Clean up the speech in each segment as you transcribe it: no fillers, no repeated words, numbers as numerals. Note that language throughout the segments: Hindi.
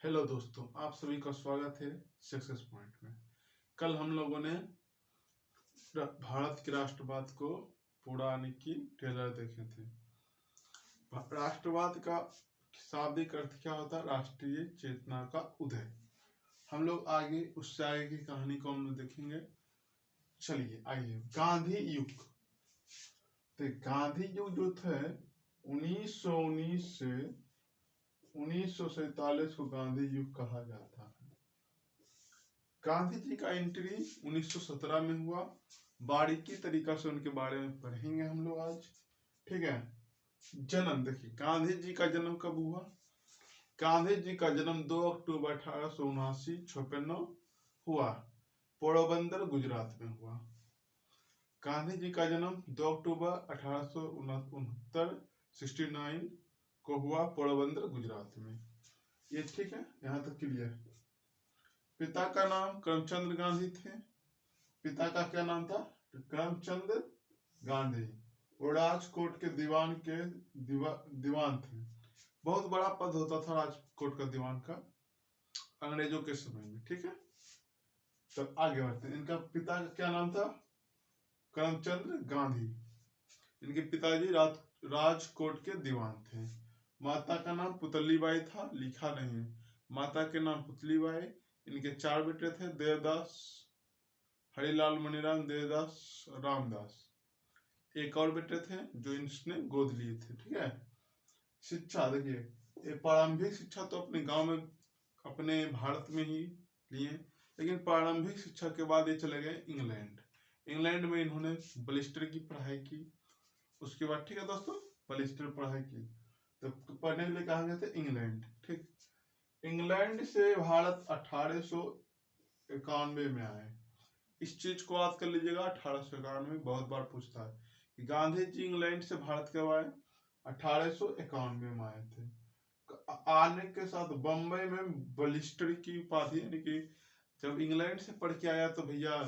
हेलो दोस्तों, आप सभी का स्वागत है सक्सेस पॉइंट में। कल हम लोगों ने भारत के राष्ट्रवाद को पूरा आने की ट्रेलर देखे थे। राष्ट्रवाद का शाब्दिक अर्थ क्या होता है? राष्ट्रीय चेतना का उदय। हम लोग आगे उससे आगे की कहानी को हम लोग देखेंगे। चलिए आइए, गांधी युग। तो गांधी युग जो थे 1919 से 1947 को गांधी युग कहा जाता है। गांधी जी का एंट्री 1917 में हुआ। बारीकी तरीका से उनके बारे में पढ़ेंगे हम लोग आज, ठीक है। जन्म देखिए, गांधी जी का जन्म कब हुआ? गांधी जी का जन्म 2 अक्टूबर 1879 56 हुआ, पोरबंदर गुजरात में हुआ। गांधी जी का जन्म 2 अक्टूबर 1869 69 को हुआ, पोरबंदर गुजरात में। ये ठीक है, यहाँ तक क्लियर। पिता का नाम करमचंद गांधी थे। पिता का क्या नाम था? करमचंद गांधी। वो राजकोट के दीवान के दीवान थे। बहुत बड़ा पद होता था राजकोट का दीवान का अंग्रेजों के समय में, ठीक है। तो आगे बढ़ते हैं। इनका पिता का क्या नाम था? करमचंद गांधी। इनके पिताजी राजकोट के दीवान थे। माता का नाम पुतलीबाई था, लिखा नहीं है। माता के नाम पुतलीबाई। इनके 4 बेटे थे, देवदास, हरिलाल, मणिराम, देवदास, रामदास। एक और बेटे थे जो इसने गोद लिए थे, ठीक है। शिक्षा देखिए, ये प्रारंभिक शिक्षा तो अपने गांव में, अपने भारत में ही लिए, लेकिन प्रारंभिक शिक्षा के बाद ये चले गए इंग्लैंड। इंग्लैंड में इन्होंने बैरिस्टर की पढ़ाई की। उसके बाद, ठीक है दोस्तों, बैरिस्टर पढ़ाई की तो पढ़ने के लिए कहा गए थे इंग्लैंड, ठीक। इंग्लैंड से भारत 1891 में आए। इस चीज को याद कर लीजिएगा, 1891 बहुत बार पूछता है कि गांधी जी इंग्लैंड से भारत कब आए? 1891 में आए थे। आने के साथ बम्बई में बैरिस्टर की उपाधि, यानी कि जब इंग्लैंड से पढ़ के आया तो भैया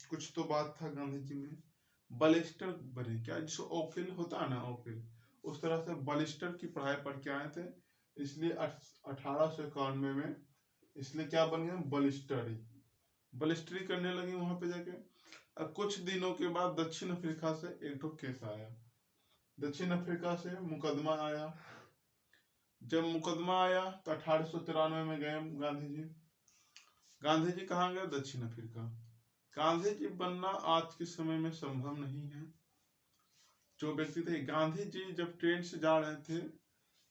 कुछ तो बात था गांधी जी में, बैरिस्टर बने। क्या जिसको वकील होता है ना, वकील, उस तरह से बैरिस्टर की पढ़ाई पढ़ के आए थे। इसलिए 1891 में इसलिए क्या बन गए? बैरिस्टर। बैरिस्टरी करने लगे वहां पे जाके। अब कुछ दिनों के बाद दक्षिण अफ्रीका से एक तो केस आया। दक्षिण अफ्रीका से मुकदमा आया। जब मुकदमा आया तो 1893 में गए गांधी जी। गांधी जी कहाँ गए? दक्षिण अफ्रीका। गांधी जी बनना आज के समय में संभव नहीं है। जो व्यक्ति थे, गांधी जी जब ट्रेन से जा रहे थे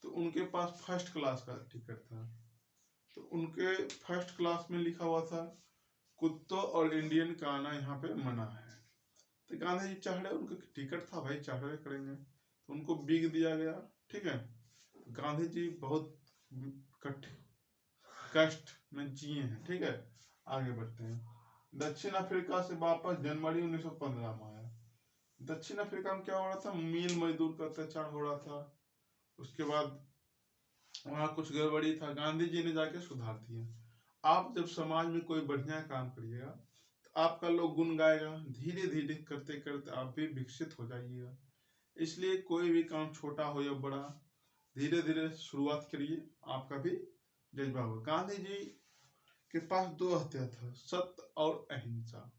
तो उनके पास फर्स्ट क्लास का टिकट था। तो उनके फर्स्ट क्लास में लिखा हुआ था कुत्तों और इंडियन का आना यहाँ पे मना है। तो गांधी जी चाह रहे, उनका टिकट था भाई, चाह रहे करेंगे, तो उनको बिग दिया गया, ठीक है। गांधी जी बहुत कष्ट में जिए हैं, ठीक है। आगे बढ़ते हैं। दक्षिण अफ्रीका से वापस जनवरी 1915 में आया। दक्षिण अफ्रीका में क्या हो रहा था? मील मजदूर का अत्याचार हो रहा था। उसके बाद वहां कुछ गड़बड़ी था, गांधी जी ने जाके सुधार दिया। आप जब समाज में कोई बढ़िया काम करिएगा तो आपका लोग गुण गाएगा। धीरे धीरे करते करते आप भी विकसित हो जाइएगा। इसलिए कोई भी काम छोटा हो या बड़ा, धीरे धीरे शुरुआत करिए, आपका भी जज्बा होगा। गांधी जी के पास 2 हथियार था, सत्य और अहिंसा।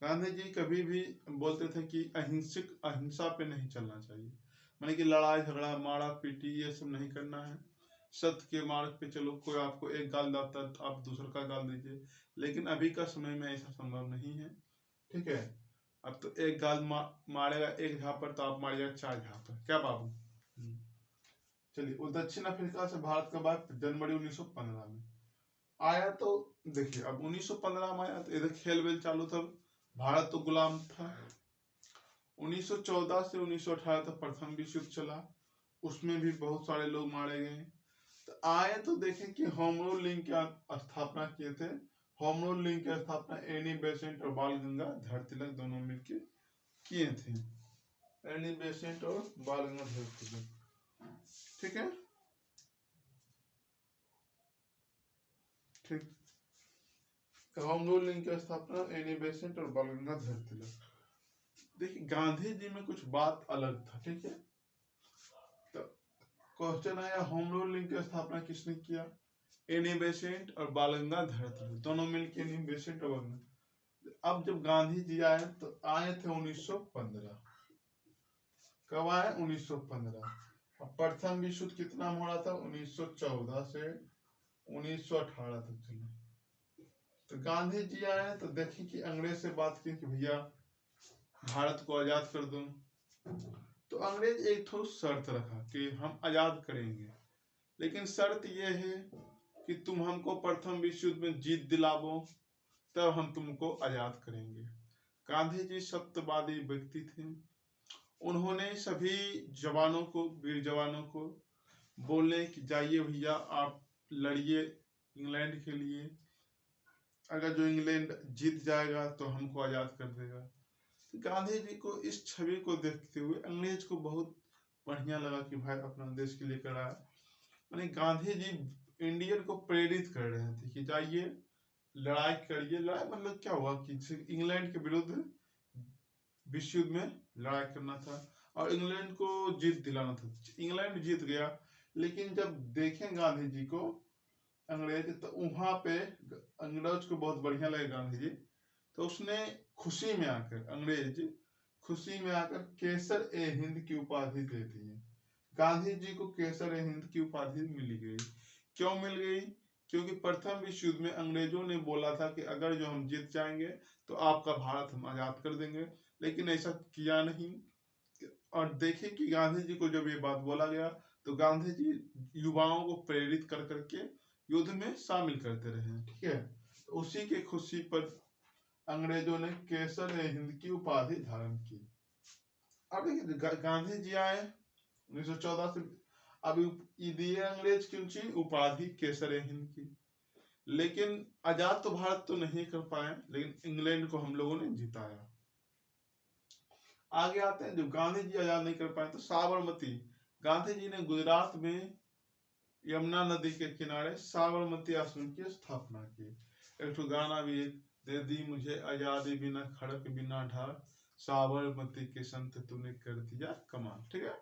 गांधी जी कभी भी बोलते थे कि अहिंसा पे नहीं चलना चाहिए, माने कि लड़ाई झगड़ा मारा पीटी ये सब नहीं करना है। सत्य के मार्ग पे चलो। कोई आपको एक गाल देता है तो आप दूसरा का गाल दीजिए, लेकिन अभी का समय में ऐसा संभव नहीं है, ठीक है। अब तो एक गाल मारेगा एक झापड़ तो आप मारिएगा 4 झापड़, क्या बाबू? चलिए, वो दक्षिण अफ्रीका से भारत कब आया? जनवरी 1915 में आया। तो देखिए, अब 1915 में आया तो इधर खेल वेल चालू था। भारत तो गुलाम था। 1914 से 1918 तक प्रथम विश्व युद्ध चला, उसमें भी बहुत सारे लोग मारे गए। तो आए तो देखें कि होम रूल लीग की स्थापना किए थे। होम रूल लीग की स्थापना एनी बेसेंट और बाल गंगाधर तिलक दोनों मिलकर किए थे। एनी बेसेंट और बाल गंगाधर तिलक, ठीक है, ठीक। होम रूल लीग की स्थापना एनी बेसेंट और बाल गंगाधर तिलक। देखिए, गांधी जी में कुछ बात अलग था, ठीक है। तो क्वेश्चन आया, होम रूल लीग की स्थापना किसने किया? एनी बेसेंट और बाल गंगाधर तिलक, दोनों मिलकर एनी बेसेंट और बाल गंगाधर। अब जब गांधी जी आए तो आए थे 1915। कब आए? 1915। अब प्रथम विश्व युद्ध कितना में हो रहा था? 1914 से 1918 तक चला। तो गांधी जी आए तो देखी कि अंग्रेज से बात की कि भैया भारत को आजाद कर दो। तो अंग्रेज एक ठोस शर्त रखा कि हम आजाद करेंगे, लेकिन शर्त यह है कि तुम हमको प्रथम विश्व युद्ध में जीत दिलाओ, तब हम तुमको आजाद करेंगे। गांधी जी सत्यवादी व्यक्ति थे। उन्होंने सभी जवानों को, वीर जवानों को बोले कि जाइए भैया आप लड़िए इंग्लैंड के लिए, अगर जो इंग्लैंड जीत जाएगा तो हमको आजाद कर देगा। गांधी जी को इस छवि को देखते हुए अंग्रेज को बहुत बढ़िया लगा कि भाई अपना देश के लिए करा। यानी गांधी जी इंडियन को प्रेरित कर रहे थे कि जाइए लड़ाई करिए। लड़ाई मतलब क्या हुआ कि इंग्लैंड के विरुद्ध विश्व युद्ध में लड़ाई करना था और इंग्लैंड को जीत दिलाना था। इंग्लैंड जीत गया, लेकिन जब देखें गांधी जी को अंग्रेज, तो वहां पे अंग्रेज को बहुत बढ़िया लगे गांधी जी, तो उसने खुशी में आकर, अंग्रेज खुशी में आकर केसर ए हिंद की उपाधि दे दी है। गांधी जी को केसर ए हिंद की उपाधि मिल गई। क्यों मिल गई? क्योंकि प्रथम विश्व युद्ध में अंग्रेजों ने बोला था कि अगर जो हम जीत जाएंगे तो आपका भारत हम आजाद कर देंगे, लेकिन ऐसा किया नहीं। और देखिए कि गांधी जी को जब ये बात बोला गया तो गांधी जी युवाओं को प्रेरित कर करके युद्ध में शामिल करते रहे। ठीक है, तो उसी के खुशी पर अंग्रेजों ने केसर ए हिंद की उपाधि धारण की। अब देखिए गांधी जी आए 1914 से, अब दिए अंग्रेज की ऊंची उपाधि केसर ए हिंद की, लेकिन आजाद तो भारत तो नहीं कर पाए, लेकिन इंग्लैंड को हम लोगों ने जिताया। आगे आते हैं, जब गांधी जी आजाद नहीं कर पाए तो साबरमती, गांधी जी ने गुजरात में यमुना नदी के किनारे साबरमती आश्रम की स्थापना की। एक तो गाना भी है, दे दी मुझे आजादी बिना खड़क बिना ढाल, साबरमती के संत तूने कर दिया कमाल। ठीक है,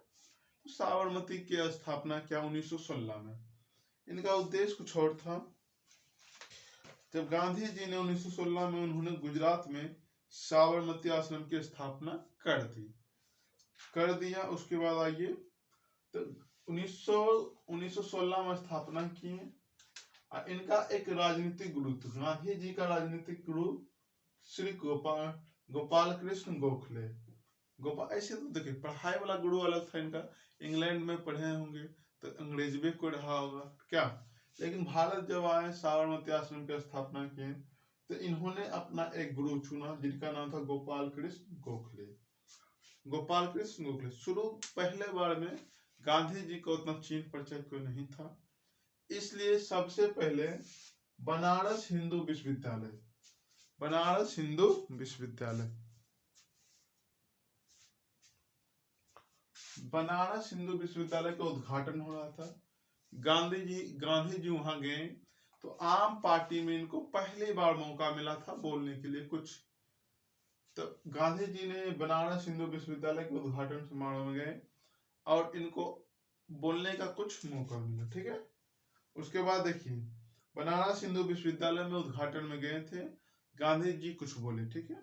तो साबरमती की स्थापना किया 1916 में। इनका उद्देश्य कुछ और था। जब गांधी जी ने 1916 में उन्होंने गुजरात में साबरमती आश्रम की स्थापना कर दिया। उसके बाद आइए तो 1916 में स्थापना की। इनका एक राजनीतिक गुरु था, गांधी जी का राजनीतिक गुरु श्री गोपाल कृष्ण गोखले। गोपाल, ऐसे तो देखिए पढ़ाई वाला गुरु अलग था इनका, इंग्लैंड में पढ़े होंगे तो अंग्रेज भी कोई रहा होगा क्या, लेकिन भारत जब आए साबरमती आश्रम की स्थापना की तो इन्होंने अपना एक गुरु चुना जिनका नाम था गोपाल कृष्ण गोखले। गोपाल कृष्ण गोखले शुरू पहले बार में गांधी जी को उतना चीन परिचय कोई नहीं था, इसलिए सबसे पहले बनारस हिंदू विश्वविद्यालय, बनारस हिंदू विश्वविद्यालय, बनारस हिंदू विश्वविद्यालय का उद्घाटन हो रहा था। गांधी जी वहां गए तो आम पार्टी में इनको पहली बार मौका मिला था बोलने के लिए कुछ। तो गांधी जी ने बनारस हिंदू विश्वविद्यालय के उद्घाटन समारोह में गए और इनको बोलने का कुछ मौका मिला। ठीक है, उसके बाद देखिए बनारस हिंदू विश्वविद्यालय में उद्घाटन में गए थे, गांधी जी कुछ बोले। ठीक है,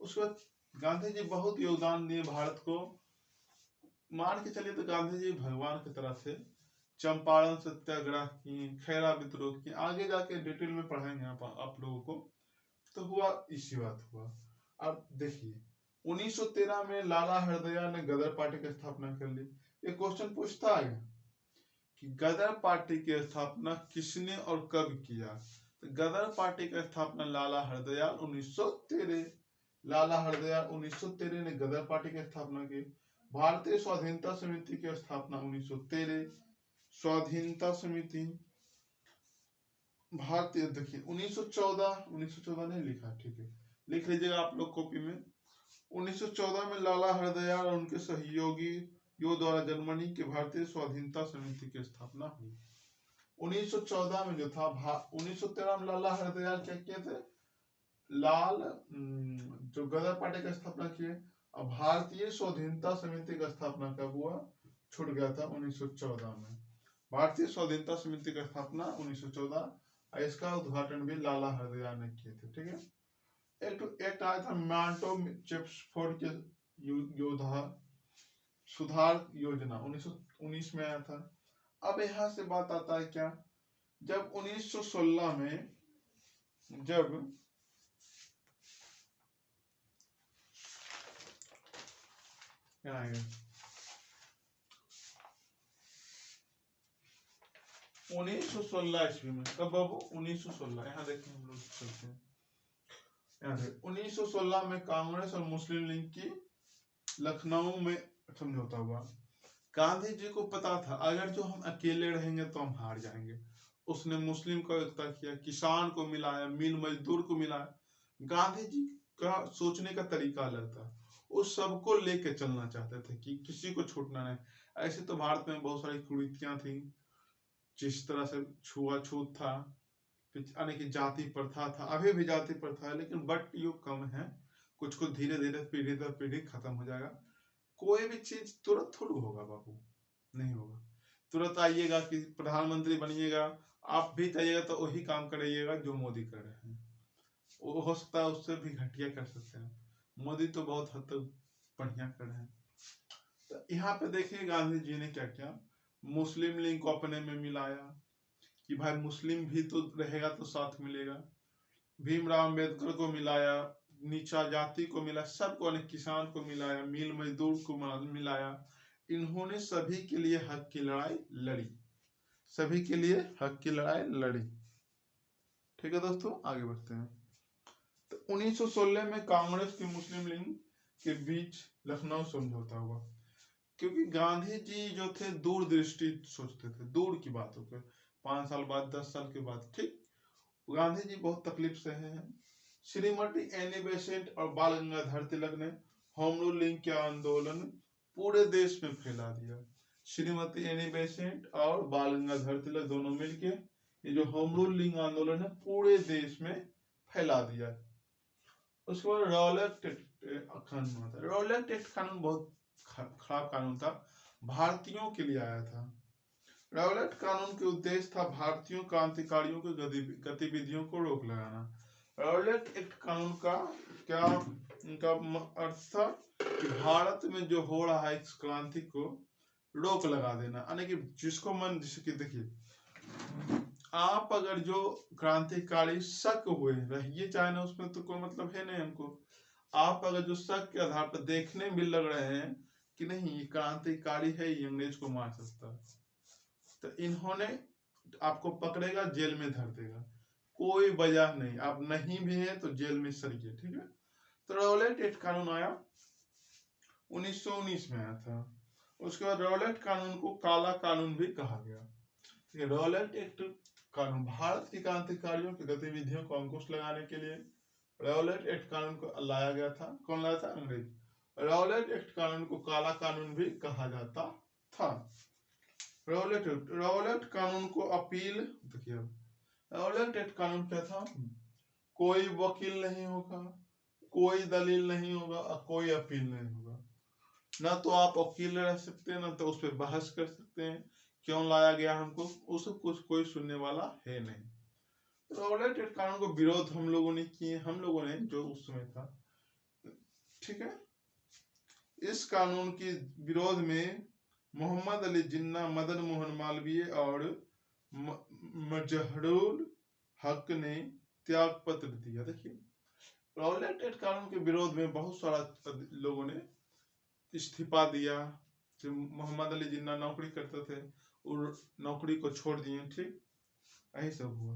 उसके बाद गांधी जी बहुत योगदान दिए भारत को। मान के चलिए तो गांधी जी भगवान की तरह थे। चंपारण सत्याग्रह की, खैरा विद्रोह की, आगे जाके डिटेल में पढ़ाएंगे आप लोगों को। तो हुआ इसी बात हुआ। अब देखिए 1913 में लाला हरदयाल ने गदर पार्टी की स्थापना कर ली। ये क्वेश्चन पूछता है कि गदर पार्टी की स्थापना किसने और कब किया। तो गदर पार्टी की स्थापना लाला हरदयाल 1913, लाला हरदयाल 1913 ने गदर पार्टी की स्थापना की। भारतीय स्वाधीनता समिति की स्थापना 1913, स्वाधीनता समिति भारतीय, देखिए 1914 नहीं लिखा, ठीक है लिख लीजिएगा आप लोग कॉपी में। 1914 में लाला हरदयाल और उनके सहयोगी द्वारा जर्मनी के भारतीय स्वाधीनता समिति की स्थापना हुई। 1914 में जो था 1913 में लाला हरदयाल क्या किए थे, जो गदर पार्टी की स्थापना किए। अब भारतीय स्वाधीनता समिति का स्थापना कब हुआ, छूट गया था 1914 में। भारतीय स्वाधीनता समिति का स्थापना 1914, इसका उद्घाटन भी लाला हरदयाल ने किए थे। ठीक है। एक आया था मांटो चेम्सफोर्ड के योद्धा सुधार योजना 1919 में आया था। अब यहां से बात आता है क्या, जब 1916 में जब क्या आएगा 1916 ईस्वी में, कब बाबू 1916, यहाँ देखें हम लोग चलते हैं यहाँ से 1916 में कांग्रेस और मुस्लिम लीग की लखनऊ में समझौता हुआ। गांधी जी को पता था अगर जो हम अकेले रहेंगे तो हम हार जाएंगे। उसने मुस्लिम को एकता किया, किसान को मिलाया, मिल मजदूर को मिलाया। गांधी जी का सोचने का तरीका अलग था, वो सबको लेके चलना चाहते थे कि किसी को छूटना नहीं। ऐसे तो भारत में बहुत सारी कुरीतियां थी, जिस तरह से छुआछूत था, यानी कि जाति प्रथा था, अभी भी जाति प्रथा है, लेकिन बट युग कम है। कुछ कुछ धीरे धीरे पीढ़ी दर पीढ़ी खत्म हो जाएगा। कोई भी चीज तुरंत थोड़ी होगा बाबू, नहीं होगा। तुरंत आइएगा कि प्रधानमंत्री बनिएगा, आप भी चाहिएगा तो वही काम करिएगा जो मोदी कर रहे हैं। वो हो सकता है उससे भी घटिया कर सकते हैं, मोदी तो बहुत हद तक बढ़िया कर रहे हैं। तो यहाँ पे देखिए गांधी जी ने क्या किया, मुस्लिम लीग को अपने में मिलाया कि भाई मुस्लिम भी तो रहेगा तो साथ मिलेगा। भीमराव अंबेडकर को मिलाया, नीचा जाति को मिला, सबको, किसान को मिलाया, मिल मजदूर को मिलाया। इन्होंने सभी के लिए हक की लड़ाई लड़ी, सभी के लिए हक की लड़ाई लड़ी। ठीक है दोस्तों, आगे बढ़ते हैं। तो 1916 में कांग्रेस की मुस्लिम लीग के बीच लखनऊ समझौता हुआ, क्योंकि गांधी जी जो थे दूरदृष्टि सोचते थे, दूर की बातों पे, 5 साल बाद 10 साल के बाद। ठीक, गांधी जी बहुत तकलीफ से हैं। श्रीमती एनी बेसेंट और बाल गंगाधर तिलक ने होम रूल लीग के आंदोलन पूरे देश में फैला दिया। श्रीमती एनी बेसेंट और बाल गंगाधर तिलक दोनों मिलके ये जो होम रूल लीग आंदोलन है पूरे देश में फैला दिया। उसके बाद रॉलेट कानून था। रॉलेट एक्ट कानून बहुत खराब कानून था, भारतीयों के लिए आया था। रॉलेट कानून के उद्देश्य था भारतीयों क्रांतिकारियों की गतिविधियों को रोक लगाना। रॉलेट एक्ट कानून का क्या इनका अर्थ था कि भारत में जो हो रहा है इस क्रांति को रोक लगा देना, यानी कि जिसको मन, जैसे कि देखिए आप अगर जो क्रांतिकारी शक हुए रहिए चाहे ना, उसमें तो कोई मतलब है नहीं हमको। आप अगर जो शक के आधार पर देखने में लग रहे हैं कि नहीं ये क्रांतिकारी है, ये अंग्रेज को मार सकता है, तो इन्होंने आपको पकड़ेगा, जेल में धर देगा, कोई वजह नहीं, आप नहीं भी है तो जेल में सरिए। ठीक है। तो रॉलेट एक्ट कानून आया 1919 में आया था। उसके बाद रॉलेट कानून को काला कानून भी कहा गया। रॉलेट एक्ट कानून भारत की क्रांतिकारियों की गतिविधियों को अंकुश लगाने के लिए रॉलेट एक्ट कानून को लाया गया था। कौन लाया था? अंग्रेज। रॉलेट एक्ट कानून को काला कानून भी कहा जाता था। रॉलेट कानून को अपील, देखिए रॉलेट एक्ट कानून क्या था, कोई वकील नहीं होगा, कोई दलील नहीं होगा और कोई अपील नहीं होगा। ना तो आप वकील रह सकते हैं, ना तो उस पर बहस कर सकते हैं क्यों लाया गया हमको, उसको कुछ कोई सुनने वाला है नहीं। रॉलेट एक्ट कानून को विरोध हम लोगों ने किए, हम लोगों ने जो उस समय था। ठीक है। इस कानून के विरोध में मोहम्मद अली जिन्ना, मदन मोहन मालवीय और मजहरुल हक ने त्याग पत्र दिया। देखिए रॉलेट एक्ट कानून के विरोध में बहुत सारा लोगों ने इस्तीफा दिया। जो मोहम्मद अली जिन्ना नौकरी करते थे और नौकरी को छोड़ दिए। ठीक, यही सब हुआ।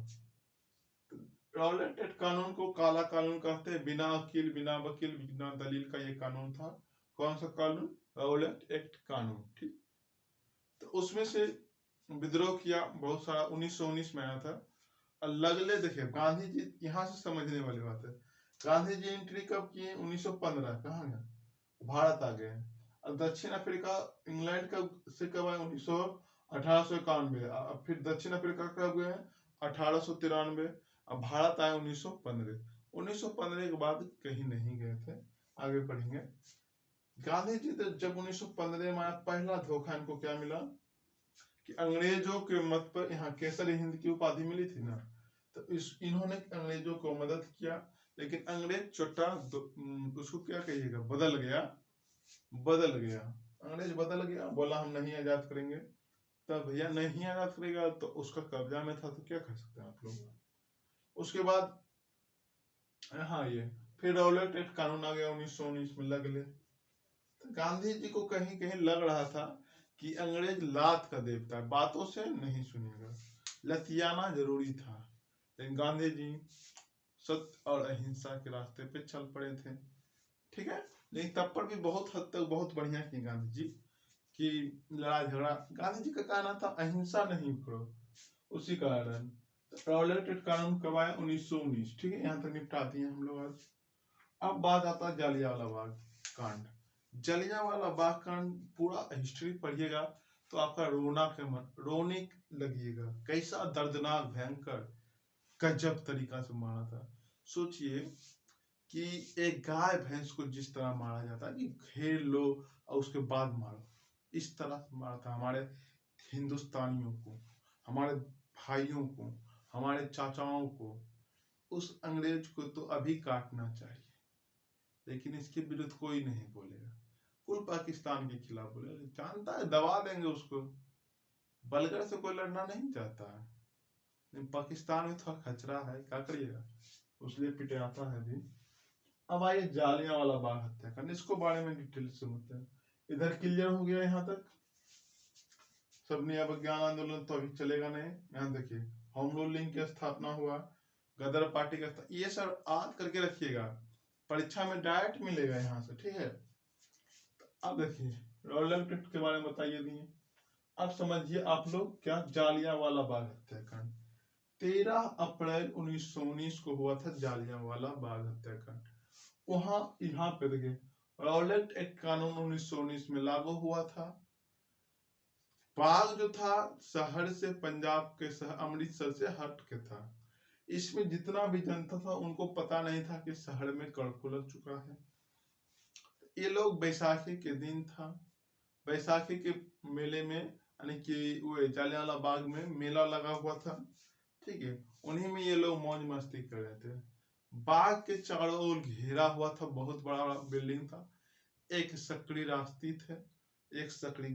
रॉलेट एक्ट कानून को काला कानून कहते हैं। बिना वकील, बिना वकील, बिना दलील का ये कानून था। कौन सा कानून? रॉलेट एक्ट कानून। ठीक, तो उसमें से विद्रोह किया बहुत सारा, 1919 में आया था। लगले देखिए गांधी जी, यहाँ से समझने वाली बात है, गांधी जी एंट्री कब किए? 1915। कहाँ गए? भारत आ गए। और दक्षिण अफ्रीका, इंग्लैंड का से कब आए? 1891। फिर दक्षिण अफ्रीका कब गए? 1893। अब भारत आए 1915। 1915 के बाद कहीं नहीं गए थे। आगे पढ़ेंगे। गांधी जी तो जब 1915 में आया, पहला धोखा इनको क्या मिला कि अंग्रेजों के मत पर यहाँ केसर हिंद की उपाधि मिली थी ना, तो इन्होंने अंग्रेजों को मदद किया, लेकिन अंग्रेज छोटा उसको क्या कहिएगा, बदल गया। अंग्रेज बदल गया, बोला हम नहीं आजाद करेंगे। तब भैया नहीं आजाद करेगा तो उसका कब्जा में था, तो क्या कर सकते हैं आप लोग। उसके बाद हाँ ये फिर रॉलेट एक्ट कानून आ गया 1919 में, लग ले। तो गांधी जी को कहीं कहीं लग रहा था कि अंग्रेज लात का देवता है, बातों से नहीं सुनेगा, लतियाना जरूरी था। लेकिन गांधी जी सत्य और अहिंसा के रास्ते पे चल पड़े थे, ठीक है। लेकिन तब पर भी बहुत हद तक बहुत बढ़िया किए गांधी जी की लड़ाई झगड़ा। गांधी जी का कहना था अहिंसा नहीं करो, उसी कारण रॉलेट एक्ट कानून कब आया, 1919, ठीक है। यहाँ तक निपटा दिए हम लोग आज। अब बात आता है जलियांवाला बाग कांड। जलियांवाला बाग कांड पूरा हिस्ट्री पढ़िएगा तो आपका रोने लगिएगा, कैसा दर्दनाक भयंकर गजब तरीका से मारा था। सोचिए कि एक गाय भैंस को जिस तरह मारा जाता है कि घेर लो और उसके बाद मारो, इस तरह से मारा था हमारे हिंदुस्तानियों को, हमारे भाइयों को, हमारे चाचाओं को। उस अंग्रेज को तो अभी काटना चाहिए, लेकिन इसके विरुद्ध कोई नहीं बोलेगा। कुल पाकिस्तान के खिलाफ बोलेगा, जानता है दबा देंगे उसको। बलगर से कोई लड़ना नहीं चाहता है, लेकिन पाकिस्तान में थोड़ा खचरा है, क्या करिएगा, उसलिए पिटाता है भी। अब आइए जालियांवाला बाग हत्याकांड, इसको बारे में डिटेल से समझते हैं। इधर क्लियर हो गया यहाँ तक सबने। अब ज्ञान आंदोलन तो अभी चलेगा नहीं। यहाँ देखिए होम रूलिंग की स्थापना हुआ, गदर पार्टी का, ये सब याद करके रखिएगा, परीक्षा में डायरेक्ट मिलेगा यहाँ से, ठीक है। अब देखिए रॉलेट एक्ट के बारे में बताइए दिए। अब समझिए आप लोग क्या जालियांवाला बाग हत्याकांड 13 अप्रैल 1919 को हुआ था। जालियांवाला बाग हत्याकांड वहां यहाँ पे देखिए रॉलेट एक्ट कानून 1919 में लागू हुआ था। बाग जो था शहर से, पंजाब के शहर अमृतसर से हट के था। इसमें जितना भी जनता था उनको पता नहीं था कि शहर में कर्फ्यू लग चुका है। ये लोग बैसाखी के दिन था, बैसाखी के मेले में, यानी कि वो जालियांवाला बाग में मेला लगा हुआ था, ठीक है। उन्हीं में ये लोग मौज मस्ती कर रहे थे। बाग के चारों ओर घेरा हुआ था, बहुत बड़ा बिल्डिंग था, एक सकड़ी रास्ती थे, एक सकड़ी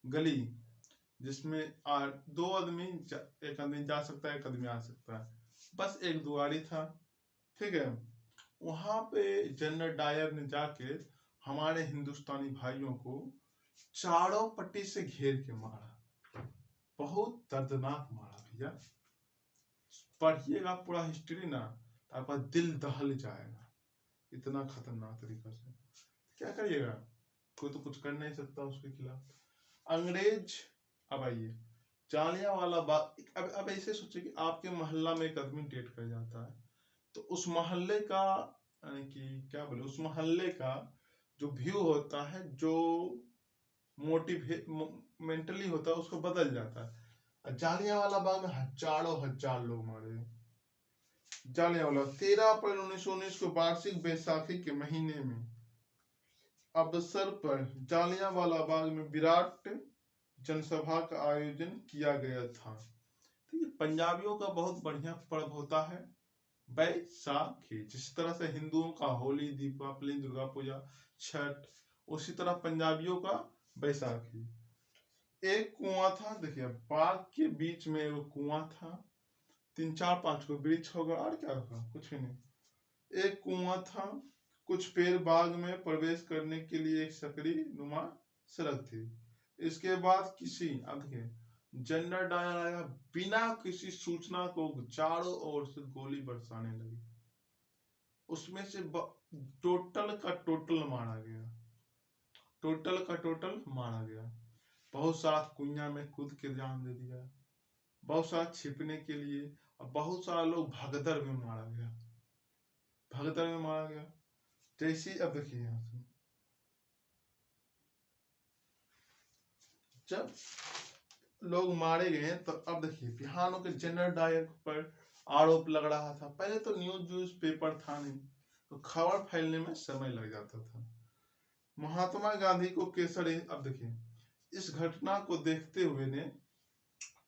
गली जिसमें दो आदमी, एक आदमी जा सकता है, एक आदमी आ सकता है, बस एक दुआरी था, ठीक है। वहां पे जनरल डायर ने जाके हमारे हिंदुस्तानी भाइयों को चारों पट्टी से घेर के मारा, बहुत दर्दनाक मारा भैया। पढ़िएगा पूरा हिस्ट्री ना, तो आपका दिल दहल जाएगा, इतना खतरनाक तरीका से। क्या करिएगा, कोई तो कुछ कर नहीं सकता उसके खिलाफ। अंग्रेज, अब आइए जालियांवाला बाग। अब ऐसे सोचिए कि आपके मोहल्ला में एक आदमी डेट कर जाता है, तो उस मोहल्ले का, यानी कि क्या बोले, उस मोहल्ले का जो व्यू होता है, जो मेंटली होता है, उसको बदल जाता है। जालियांवाला बाग में हजार लोग मारे। जालियांवाला 13 अप्रैल 1919 को वार्षिक बैसाखी के महीने में अवसर पर जालियांवाला बाग में विराट जनसभा का आयोजन किया गया था। तो ये पंजाबियों का बहुत बढ़िया पर्व होता है बैसाखी। जिस तरह से हिंदुओं का होली, दीपावली, दुर्गा पूजा, छठ, उसी तरह पंजाबियों का बैसाखी। एक कुआं था, देखिए बाग के बीच में एक कुआं था, 3-4-5 को वृक्ष होगा, और क्या होगा, कुछ भी नहीं। एक कुआं था, कुछ पेड़, बाग में प्रवेश करने के लिए एक सकड़ी नुमा सड़क थी। इसके बाद अब देखिए जनरल डायर आया, बिना किसी सूचना को चारों ओर से गोली बरसाने लगी। उसमें से टोटल का टोटल मारा गया। बहुत सारा कुइया में कूद के जान दे दिया, बहुत सारा छिपने के लिए, और बहुत सारा लोग भगदड़ में मारा गया। जैसे अब देखिए यहाँ से जब लोग मारे गए, तो अब देखिए बिहार के जनरल डायर पर आरोप लग रहा था। पहले तो न्यूज पेपर था नहीं, तो खबर फैलने में समय लग जाता था। महात्मा गांधी को केसर, अब देखिए इस घटना को देखते हुए ने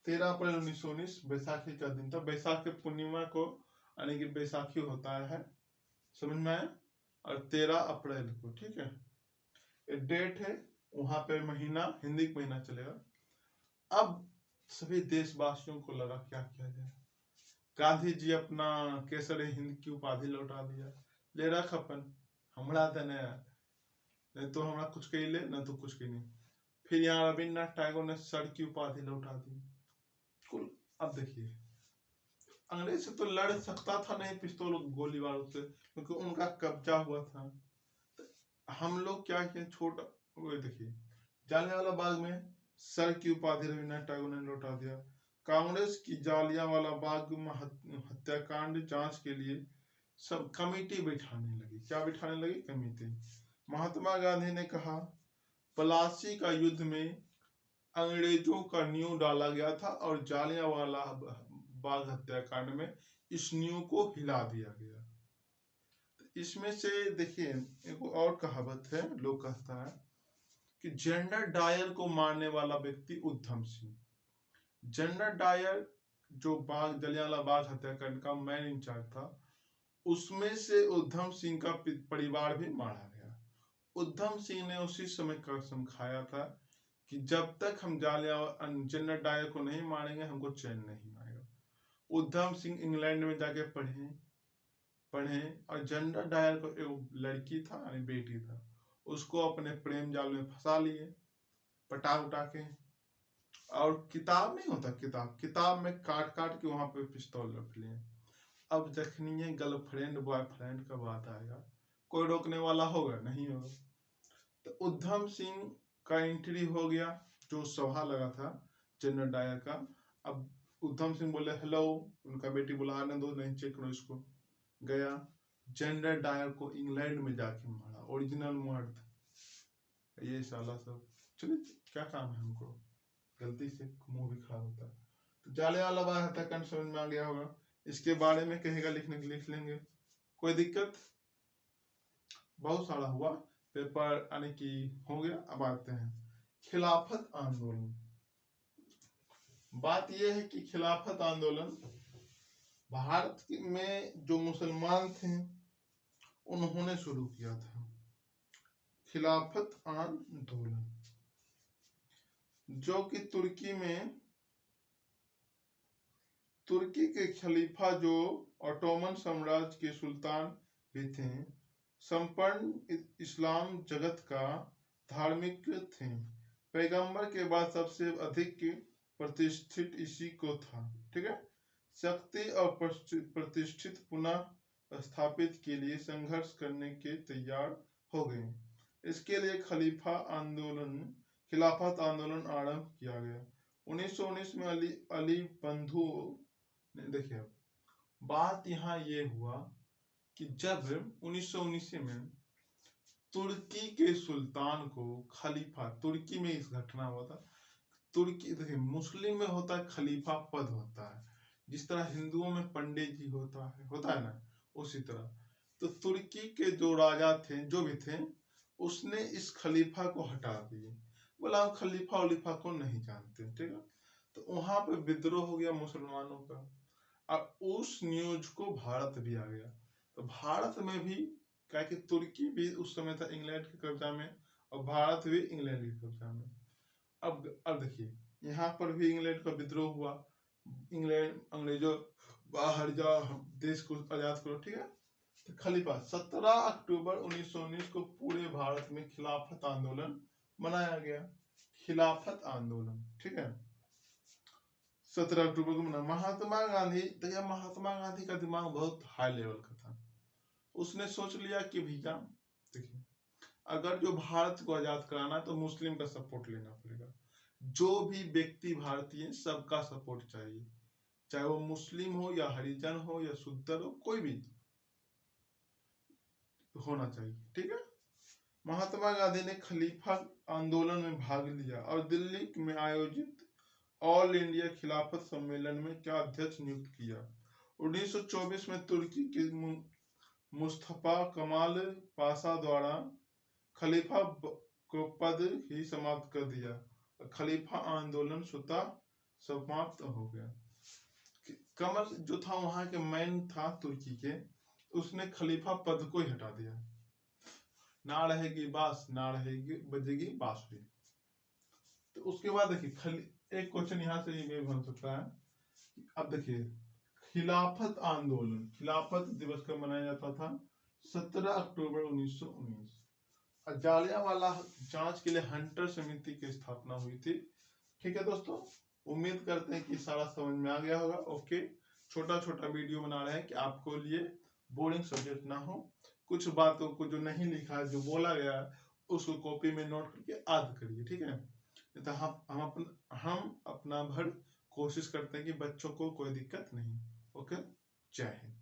13 अप्रैल 1919 बैसाखी का दिन था। बैसाखी पूर्णिमा को यानी कि बैसाखी होता है, समझ में आया। और 13 अप्रैल को, ठीक है, एक डेट है। वहां पे महीना हिंदी का महीना चलेगा। अब सभी देशवासियों को लगा क्या किया जाए। गांधी जी अपना केसर हिंद की उपाधि लौटा दिया, ले रख अपन हमरा देने, नहीं तो हमरा कुछ कही ले, न तो कुछ कही नहीं। फिर यहाँ रविन्द्रनाथ टैगोर ने सर की उपाधि लौटा दी। कुल अब देखिए, अंग्रेज से तो लड़ सकता था नहीं पिस्तौल गोली बारूद से, क्योंकि उनका कब्जा हुआ था। हम लोग क्या किए, छोटा, वो देखिए जालियांवाला बाग में सर की उपाधि रविन्द्रनाथ टैगोर ने लौटा दिया। कांग्रेस की जालियांवाला बाग हत्याकांड जांच के लिए सब कमेटी बैठाने लगी। क्या बैठाने लगी? कमेटी। महात्मा गांधी ने कहा प्लासी का युद्ध में अंग्रेजों का नींव डाला गया था और जालियांवाला बाग हत्याकांड में इस नींव को हिला दिया गया। इसमें से देखिए एक और कहावत है, लोग कहता है कि जनरल डायर को मारने वाला व्यक्ति उधम सिंह। जनरल डायर जो जलियांवाला बाग हत्याकांड का मैन इंचार्ज था, उसमें से उधम सिंह का परिवार भी मारा गया। उधम सिंह ने उसी समय कसम खाया था कि जब तक हम जनरल डायर को नहीं मारेंगे हमको चैन नहीं आएगा। उधम सिंह इंग्लैंड में जाके पढ़े और जनरल डायर को एक लड़की था यानी बेटी था, उसको अपने प्रेम जाल में फंसा लिए पटा उटा के। और किताब नहीं होता, किताब में काट काट के वहां पे पिस्तौल रख लिए। अब जखनी गर्लफ्रेंड बॉयफ्रेंड का बात आएगा, कोई रोकने वाला होगा? नहीं होगा। तो उधम सिंह का एंट्री हो गया, जो सभा लगा था जनरल डायर का। अब उधम सिंह बोले हेलो, उनका बेटी बोला आने दो, नहीं चेक करो इसको। गया, जनरल डायर को इंग्लैंड में जाके मारा, ओरिजिनल मर्द। ये साला सब चलिए क्या काम है हमको, गलती से मुंह भी खराब होता है। तो जालियांवाला बाग हत्याकांड समझ में आ गया होगा। इसके बारे में कहेगा लिखने के लिख लेंगे, कोई दिक्कत? बहुत सारा हुआ पेपर यानी कि हो गया। अब आते हैं खिलाफत आंदोलन। बात यह है कि खिलाफत आंदोलन भारत में जो मुसलमान थे उन्होंने शुरू किया था। खिलाफत आंदोलन जो कि तुर्की के खलीफा जो ऑटोमन साम्राज्य के सुल्तान भी थे, संपन्न इस्लाम जगत का धार्मिक थे। पैगंबर के बाद सबसे अधिक प्रतिष्ठित इसी को था, ठीक है। शक्ति और प्रतिष्ठित पुनः स्थापित के लिए संघर्ष करने के तैयार हो गए। इसके लिए खिलाफत आंदोलन आरंभ किया गया। 1919 में अली बंधु देखिए, बात यहाँ ये हुआ कि जब 1919 में तुर्की के सुल्तान को खलीफा, तुर्की में इस घटना हुआ था। तुर्की देखिए, मुस्लिम में होता है खलीफा पद होता है, जिस तरह हिंदुओं में पंडित जी होता है ना, उसी तरह। तो तुर्की के जो राजा थे, जो भी थे, उसने इस खलीफा को हटा दिए। बोला हम खलीफा उलीफा को नहीं जानते, ठीक है। तो वहां पे विद्रोह हो गया मुसलमानों का, और उस न्यूज को भारत भी आ गया। तो भारत में भी क्या कि तुर्की भी उस समय था इंग्लैंड के कब्जा में, और भारत भी इंग्लैंड के कब्जा में। अब देखिए, यहाँ पर भी इंग्लैंड का विद्रोह हुआ। इंग्लैंड अंग्रेजों बाहर जाओ, देश को आजाद करो, ठीक है। तो खलीफा 17 अक्टूबर 1919 को पूरे भारत में खिलाफत आंदोलन मनाया गया। खिलाफत आंदोलन, ठीक है, 17 अक्टूबर को मना। महात्मा गांधी का दिमाग बहुत हाई लेवल का था। उसने सोच लिया कि भैया देखिए, अगर जो भारत को आजाद कराना है तो मुस्लिम का सपोर्ट लेना पड़ेगा। जो भी व्यक्ति भारतीय, सबका सपोर्ट चाहिए, चाहे वो मुस्लिम हो या हरिजन हो या शुद्दर हो, कोई भी होना चाहिए, ठीक है। महात्मा गांधी ने खलीफा आंदोलन में भाग लिया और दिल्ली में आयोजित ऑल इंडिया खिलाफत सम्मेलन में क्या अध्यक्ष नियुक्त किया। 1924 में तुर्की के मुस्तफा कमाल पाशा द्वारा खलीफा को पद ही समाप्त कर दिया। खलीफा आंदोलन स्वतः समाप्त हो गया। कमल जो था वहां के मैन था तुर्की के, उसने खलीफा पद को ही हटा दिया। ना रहेगी बास, ना रहेगी बजेगी बांसुरी। तो उसके बाद देखिए एक क्वेश्चन यहाँ से ये बन सकता है। अब देखिए खिलाफत आंदोलन, खिलाफत दिवस कब मनाया जाता था? 17 अक्टूबर 1919। जालियांवाला जांच के लिए हंटर समिति की स्थापना हुई थी। ठीक है दोस्तों, उम्मीद करते हैं कि सारा समझ में आ गया होगा। ओके, छोटा छोटा वीडियो बना रहे हैं कि आपको लिए बोरिंग सब्जेक्ट ना हो। कुछ बातों को जो नहीं लिखा है, जो बोला गया उसको कॉपी में नोट करके याद करिए। ठीक है, तो हम अपना भर कोशिश करते हैं कि बच्चों को कोई दिक्कत नहीं। ओके, जय हिंद।